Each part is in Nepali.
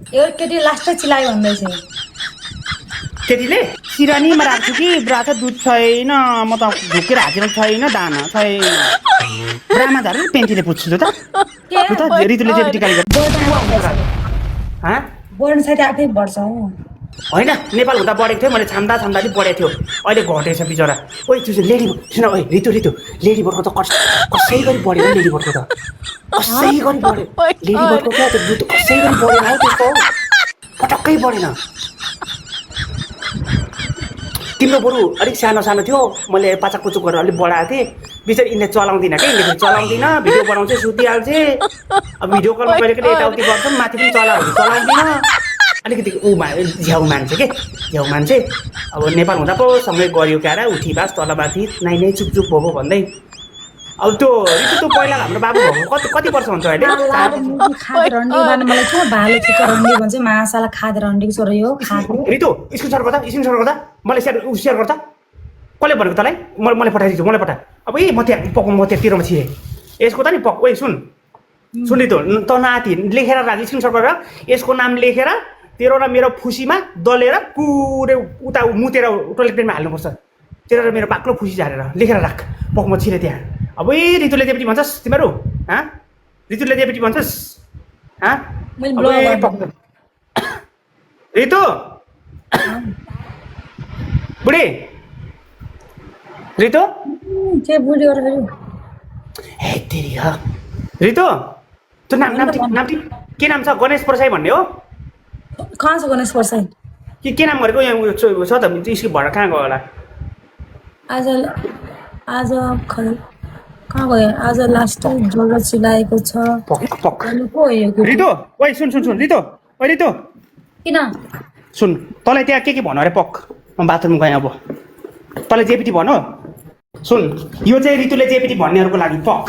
यो केटी लास्टै चिलाइ भन्दैछ केटीले सिरानीमा राख्छु कि ब्राछ दुध छैन म त झुकेर हाजेर छैन दाना छैन ब्रामा झारेर पेन्टीले पुज्छु त लु त रितुले जेबिटी गाली गर्छ बढ्नु साथी आफै बढ्छ होइन नेपाल हुँदा बढेको थियो मैले छाम्दा छाम्दा पनि बढेको थियो अहिले घटेछ बिचरा ओइ त्यो लेडी सुन ओइ रितु लेडी बर्डको त कसै गरी बढ्यो लेडी बर्डको त कसै गरी बढ्यो लेडी बर्डको क्या त्यो दुध कसै गरी बढेन हौ त्यस्तो पटक्कै बढेन तिम्रो बरु अलिक सानो सानो थियो मैले पाचक पुचुक गरेर अलिक बढाएको थिएँ बिचरा यिनले चलाउँदिनँ क्या यिनले चलाउँदिनँ भिडियो बनाउँछ सुतिहाल्छे अब भिडियो कलमा कहिले कहिले यताउति गर्छौँ माथि पनि चलाउँदिनँ अलिकति झ्याउ मान्छे के झ्याउ मान्छे अब नेपाल हुँदा पो सँगै गऱ्यो क्यार उठिबास तलमाथि नाइ चुपचुप भयो भन्दै अब त्यो ऋतु त पहिला हाम्रो बाबु भएको कति वर्ष हुन्छ अहिले मासाला खाद रन्डीको छोरो यो ऋतु स्क्रिनसट गर्दा मलाई सेयर गर्दा कसले भनेको तँलाई मलाई पठाइदिन्छु मलाई पठा अब ए म त्यहाँ तिरोमा छिरेँ यसको त नि ओइ सुन ऋतु त नाति लेखेर राख स्क्रिनसट गरेर यसको नाम लेखेर तेरो र मेरो फुसीमा दलेर पुरै उता मुतेर टोइलेट पेनमा हाल्नुपर्छ तेरो र मेरो बाक्लो फुसी झारेर लेखेर राख पक म छिरेँ त्यहाँ अब ए रितुले जेपिटी भन्छस् तिमीहरू रितुले जेपिटी भन्छस् रितु बुढी रितु के बुढी हे तेरी ह रितु त्यो नाम के नाम छ गणेश प्रसाई भन्ने हो कहाँ छ गणेश प्रसाई के नाम गरेको यहाँ छ त स्किप भएर कहाँ गयो होला आज कहाँ गयो आज लास्ट जोड चिलाएको छ रितु ओइ सुन रितु ओइ रितु किन सुन तँलाई त्यहाँ के भन्नु अरे पक म बाथरुम गएँ अब तँलाई जेपिटी भन सुन यो चाहिँ रितुले जेपिटी भन्नेहरूको लागि पक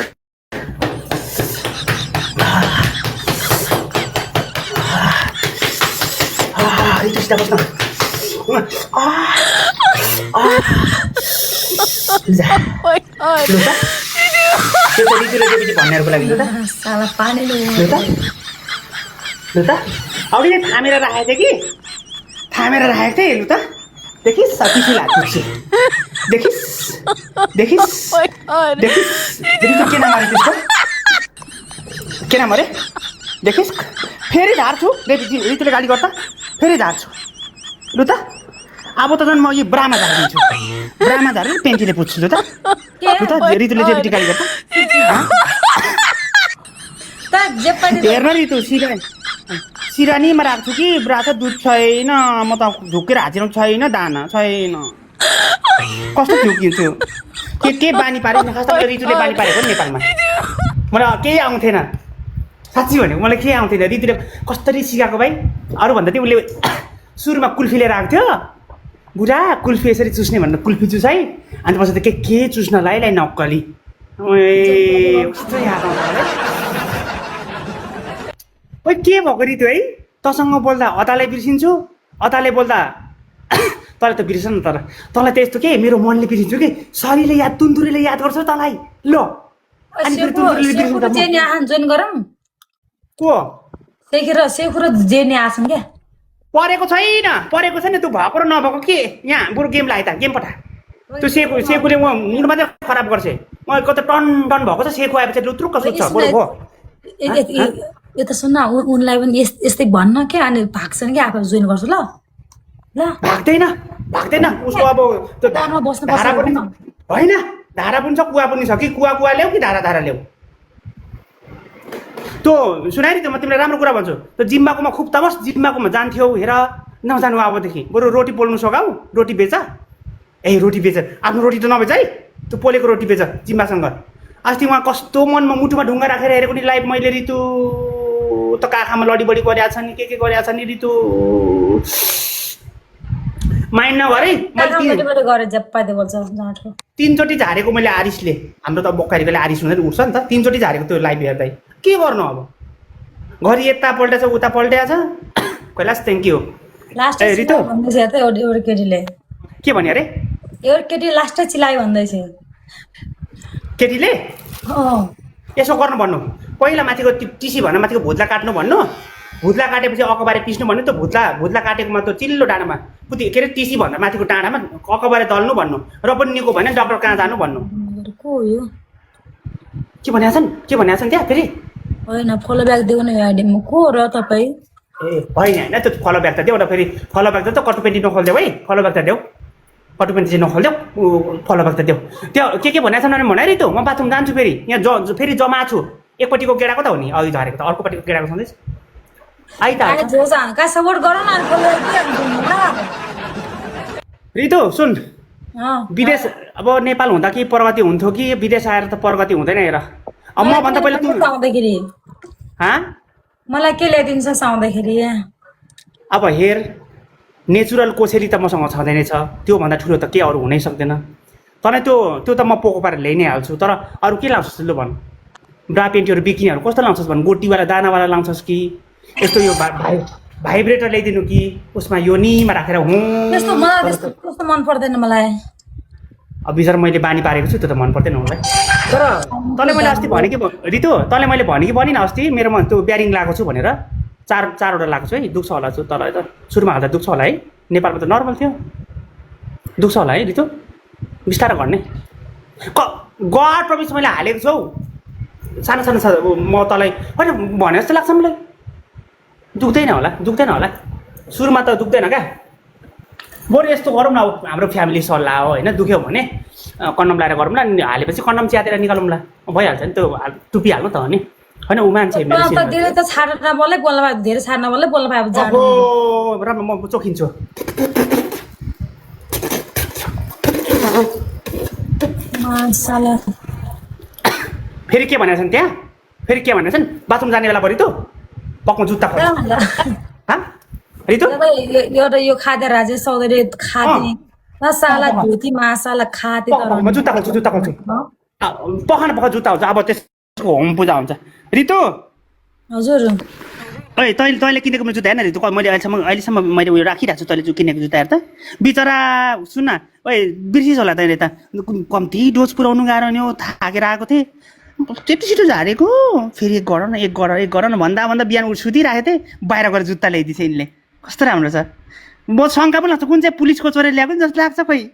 रितुसित बस्न रितुले जेपिटी भन्नेहरूको लागि साला पानी लु त अब यहाँ थामेर राखेको थिएँ कि थामेर राखेको थिएँ लु त देखिस् सतिसी लाग्छ देखिस् रितु के नाम अरे त्यसको के नाम अरे देखिस् फेरि झार्छु रितुले गाली गर्दा फेरि झार्छु लु त अब त झन् म यो ब्रामा झारिदिन्छु ब्रामा झारेर पेन्टीले पुज्छु लु त रितुले जेपिटी गाली गर्दा हेर्न रितु सिरानीमा राख्छु कि ब्राछ दुध छैन म त झुकेर हाजेर छैन दाना छैन कस्तो झुकिन्छु के बानी पारे रितुले बानी पारेको नेपालमा मलाई केही आउँथेन साँच्ची भनेको मलाई केही आउँथेन रितुले कसरी सिकाएको भाइ अरूभन्दा चाहिँ उसले सुरुमा कुल्फी लिएर आएको थियो बुढा कुल्फी यसरी चुस्ने भनेर कुल्फी चुसाइ अनि पछि त के चुस्न लाइ नक्कली कस्तो याद आउँछ ओइ के भएको रितु है तँसँग बोल्दा अताले बिर्सिन्छु अताले बोल्दा तँलाई त बिर्स न तर तँलाई त यस्तो के मेरो मनले बिर्सिन्छु कि शरीरले याद तुन्तुरीले याद गर्छ तँलाई ल अनि फेरि तुन्तुरीले जोइन गरौँ को सेखु र जेने आछन् क्या परेको छैन तँ भएको र नभएको के यहाँ बरु गेम लाए त गेम पठा त्यो सेकुले म मुड मात्रै खराब गर्छ म कता टन भएको छ सेकु आएपछि लुत्रुक्क सुत्छ बरु हो यो त सुन्न उनलाई पनि यस्तै भन्न क्या अनि भाग्छन् क्या आफू जोइन गर्छु ल भाग्दैन उसको अब त्यो धारमा बस्नु धारा पनि होइन धारा पनि छ कुवा पनि छ कि कुवा ल्याऊ कि धारा ल्याऊ त्यो सुनाइरि त म तिमीलाई राम्रो कुरा भन्छु त्यो जिम्बाकोमा खुब तबस जिम्बाकोमा जान्थ्यौ हेर नजानु अबदेखि बरु रोटी पोल्नु सघाउ रोटी बेच रोटी बेच आफ्नो रोटी त नबेच है त्यो पोलेको रोटी बेच जिम्बासँग अस्ति उहाँ कस्तो मनमा मुटुमा ढुङ्गा राखेर हेरेको नि लाइभ मैले रितु त काखामा लडी बडी गरेको छ नि के गरेको छ नि रितु माइन्ड नगरे तीनचोटि झारेको मैले आरिसले हाम्रो त बोकारीकोले आरिस हुँदैन उठ्छ नि त तीनचोटि झारेको त्यो लाइभ हेर्दै के गर्नु अब घरि यता पल्टेछ उता पल्टेछ कैलाश थ्याङ्क यू रितु के भन्यो अरे एउटा केटी लास्टै चिलाइ भन्दैछ केटीले यसो गर्नु भन्नु पहिला माथिको टिसी भन्न माथिको भोजलाई काट्नु भन्नु भुत्ला काटेपछि अकबारे पिस्नु भन्नु त भुत्ला काटेकोमा त चिल्लो डाँडामा पुति के अरे टिसी भन्दा माथिको डाँडामा अकबारे दल्नु भन्नु र पनि निको भने डाक्टर कहाँ जानु भन्नु को हो यो के भनेका छन् त्यहाँ फेरि होइन फलो ब्याग दिएको न आइडियामा को र तपाईँ ए होइन होइन त्यो फलो ब्याग त देऊ न फेरि फलो ब्याग त कटुपेन्टी नखोलिदेऊ है फलो ब्याग त देऊ कटुपेन्टी चाहिँ नखोलिदेऊ फलो ब्याग त देऊ त्यो के भनेको छन् भने भनाइरहे त म बाथरुम जान्छु फेरि यहाँ फेरि जमा छु एकपट्टिको केडाको त हो नि अघि झरेको त अर्कोपट्टिको केडाको छँदैछ आइ त का सपोर्ट गर न रितु सुन विदेश अब नेपाल हुँदा कि प्रगति हुन्थ्यो कि विदेश आएर त प्रगति हुँदैन हेर अब म भन्दा पहिला तँ आउँदाखेरि मलाई के ल्याइदिन्छ आउँदाखेरि अब हेर नेचुरल कोसेली त मसँग छँदै छ त्योभन्दा ठुलो त के अरू हुनै सक्दैन तँलाई त्यो त म पोको पारेर ल्याइ नै हाल्छु तर अरू के लाउँछस् लु भन् ब्रा पेन्टीहरू बिकिनीहरू कस्तो लाउँछस् भन् गोटीवाला दानावाला लाउँछस् कि यस्तो यो भाइब्रेटर ल्याइदिनु कि उसमा यो निमा राखेर त्यस्तो मन पर्दैन मलाई अब बिचरा मैले बानी पारेको छु त्यो त मन पर्दैन मलाई तर तँलाई मैले अस्ति भने कि रितु तँलाई मैले भने कि भनिनँ अस्ति मेरोमा त्यो ब्यारिङ लगाएको छु भनेर चारवटा लगाएको छु है दुख्छ होला छु तँलाई त सुरुमा हाल्दा दुख्छ होला है नेपालमा त नर्मल थियो दुख्छ होला है रितु बिस्तारो गर्ने गड प्रवेश मैले हालेको छु हौ सानो म तँलाई होइन भने जस्तो लाग्छ मलाई दुख्दैन होला सुरुमा त दुख्दैन क्या बरु यस्तो गरौँ न अब हाम्रो फ्यामिली सल्लाह हो होइन दुख्यो भने कन्डम लगाएर गरौँ ल हालेपछि कन्डम च्यातेर निकालौँ ल भइहाल्छ नि त्यो टुपिहाल्नु त हो नि होइन ऊ मान्छे धेरै त छाड्न नबोल्दै बोल्न पाए धेरै छाड्न बोल्दै बोल्न पाए राम्रो म चोखिन्छु फेरि के भनेको छन् त्यहाँ फेरि के भनेको छन् बाथरुम जाने बेला भरि त पक्का जुत्ता रितु एउटा यो खाँदै राजेश चौधरी खाँदै साला धोती मासाला खाँदै म जुत्ता खोल्छु पखान जुत्ता हुन्छ अब त्यसको होम पूजा हुन्छ रितु हजुर ओइ तैँले किनेको जुत्ता हेर्न रितु मैले अहिलेसम्म मैले उयो राखिरहेको छु तैँले किनेको जुत्ता हेर त बिचरा सुन न ओइ बिर्सिस होला तैँले त कम्ती डोज पुऱ्याउनु गाह्रो नि हो थाकेर आएको थिएँ त्यति छिटो झारेको फेरि एक गर न भन्दा बिहान सुतिरहेको थिएँ बाहिर गएर जुत्ता ल्याइदिन्छ यिनले कस्तो राम्रो छ म शङ्का पनि लाग्छ कुन चाहिँ पुलिसको चोरेर ल्याएको नि जस्तो लाग्छ खोइ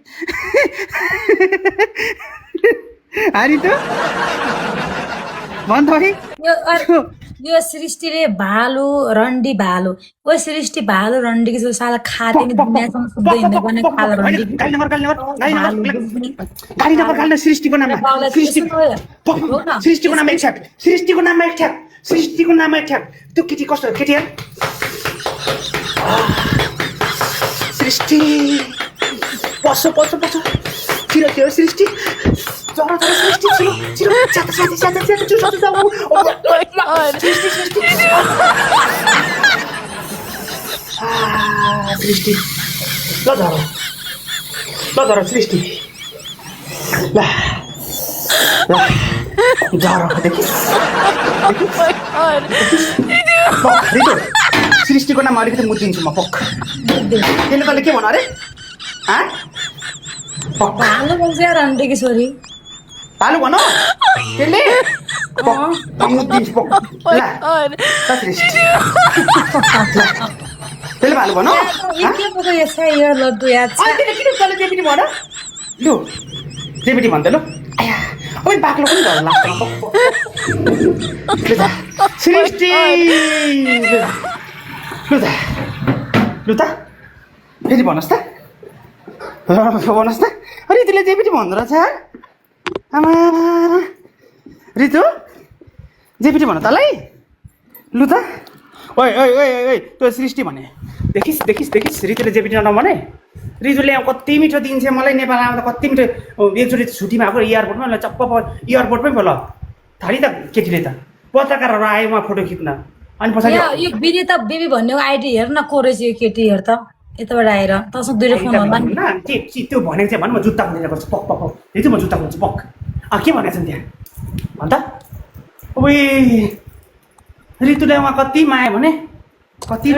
हारी त भन् है यो सृष्टिले भालु रन्डी भालु ओ सृष्टि भालु रन्डी के साला खाते नि दुनियासँग सुत्दै हिँड्दै पनि खाल रन्डी गाडी नगर सृष्टिको नाममा सृष्टिको नाममा एक ठ्याक त्यो केटी कस्तो केटी यार सृष्टि पसो छिरो सृष्टि जरा सृष्टि छिरो सृष्टि ल झर सृष्टि सृष्टिको नाम अलिकति मुद्दिन्छु म पक्क त्यसले तैँले के भन अरे भालु भन्छ रन्डी की छोरी भालु भन त्यसले मुद्दिन्छु पक्क त्यसले भालु भन जेपिटी भन लु जेपिटी भन्दै ल अब बाक्लो पनि घर लाग्छ सृष्टि लु त फेरि भन्नुहोस् त रितुले जेपिटी भन्दो रहेछ आमा रितु जेपिटी भन तँलाई लु त ओइ त्यो सृष्टि भने देखिस् रितुले जेपिटी नभने रितुले कति मिठो दिन्छ मलाई नेपाल आउँदा कति मिठो एकचोटि छुट्टीमा आएको एयरपोर्टमा ल चप्प एयरपोर्टमै भयो ल थाली त केटीले त पत्रकारहरू आयो उहाँ फोटो खिच्न अनि पछाडि यो विनिता बेबी भन्नेको आइडी हेर न को रहेछ यो केटी हेर त यताबाट आएर तसँग दुईटा फोन होला नि त्यो भनेको चाहिँ भन म जुत्ता खोलेर गर्छु पक रितु म जुत्ता खोल्छु पक के भनेको छन् त्यहाँ भन् त ओइ रितुले उहाँ कति माया भने कति